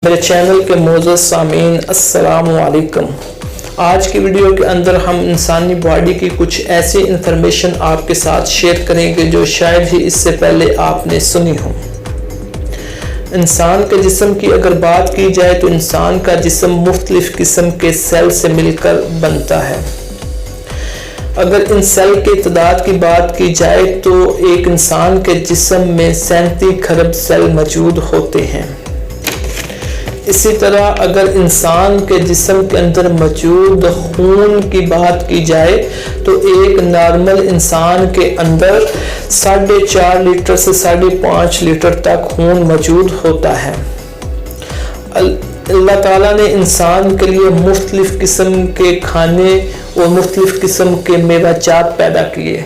میرے چینل کے معزز سامعین السلام علیکم۔ آج کی ویڈیو کے اندر ہم انسانی باڈی کی کچھ ایسی انفارمیشن آپ کے ساتھ شیئر کریں گے جو شاید ہی اس سے پہلے آپ نے سنی ہو۔ انسان کے جسم کی اگر بات کی جائے تو انسان کا جسم مختلف قسم کے سیل سے مل کر بنتا ہے۔ اگر ان سیل کی تعداد کی بات کی جائے تو ایک انسان کے جسم میں 37 کھرب سیل موجود ہوتے ہیں۔ اسی طرح اگر انسان کے جسم کے اندر موجود خون کی بات کی جائے تو ایک نارمل انسان کے اندر 4.5 لیٹر سے 5.5 لیٹر تک خون موجود ہوتا ہے۔ اللہ تعالیٰ نے انسان کے لیے مختلف قسم کے کھانے اور مختلف قسم کے میوہ جات پیدا کیے۔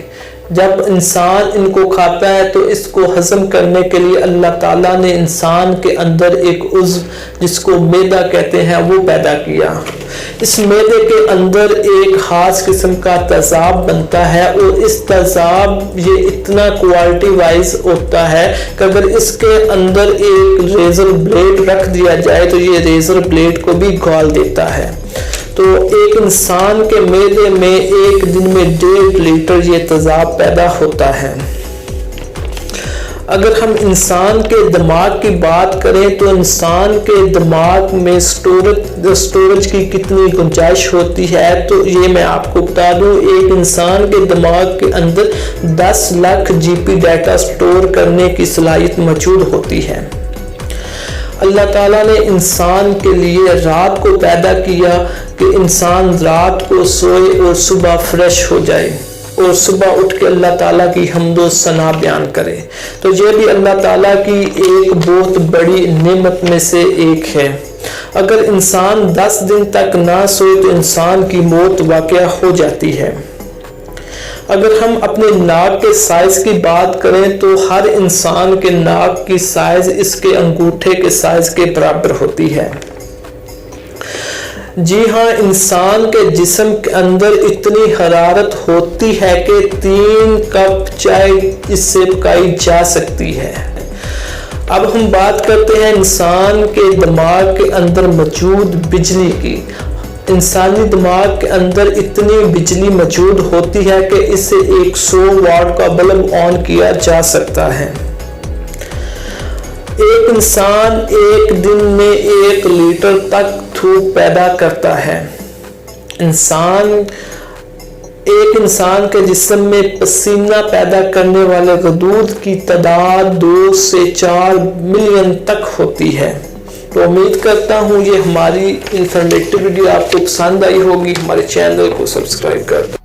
جب انسان ان کو کھاتا ہے تو اس کو ہضم کرنے کے لیے اللہ تعالیٰ نے انسان کے اندر ایک عضو جس کو معدہ کہتے ہیں وہ پیدا کیا۔ اس معدے کے اندر ایک خاص قسم کا تیزاب بنتا ہے اور اس تیزاب یہ اتنا کوالٹی وائز ہوتا ہے کہ اگر اس کے اندر ایک ریزر بلیڈ رکھ دیا جائے تو یہ ریزر بلیڈ کو بھی گھول دیتا ہے۔ تو ایک انسان کے معدے میں ایک دن میں 1.5 لیٹر یہ تیزاب پیدا ہوتا ہے۔ اگر ہم انسان کے دماغ کی بات کریں تو انسان کے دماغ میں سٹوریج کی کتنی گنجائش ہوتی ہے تو یہ میں آپ کو بتا دوں، ایک انسان کے دماغ کے اندر 10 لاکھ GB ڈیٹا سٹور کرنے کی صلاحیت موجود ہوتی ہے۔ اللہ تعالیٰ نے انسان کے لیے رات کو پیدا کیا کہ انسان رات کو سوئے اور صبح فریش ہو جائے اور صبح اٹھ کے اللہ تعالیٰ کی حمد و ثنا بیان کرے۔ تو یہ بھی اللہ تعالیٰ کی ایک بہت بڑی نعمت میں سے ایک ہے۔ اگر انسان 10 دن تک نہ سوئے تو انسان کی موت واقع ہو جاتی ہے۔ اگر ہم اپنے ناک کے سائز کی بات کریں تو ہر انسان کے ناک کی سائز اس کے انگوٹھے کے سائز کے برابر ہوتی ہے۔ جی ہاں، انسان کے جسم کے اندر اتنی حرارت ہوتی ہے کہ 3 کپ چائے اس سے پکائی جا سکتی ہے۔ اب ہم بات کرتے ہیں انسان کے دماغ کے اندر موجود بجلی کی۔ انسانی دماغ کے اندر اتنی بجلی موجود ہوتی ہے کہ اسے 100 واٹ کا بلب آن کیا جا سکتا ہے۔ ایک انسان ایک دن میں 1 لیٹر تک تھوک پیدا کرتا ہے۔ ایک انسان کے جسم میں پسینہ پیدا کرنے والے غدود کی تعداد 2 سے 4 ملین تک ہوتی ہے۔ تو امید کرتا ہوں یہ ہماری انفارمیٹیو ویڈیو آپ کو پسند آئی ہوگی۔ ہمارے چینل کو سبسکرائب کر دیں۔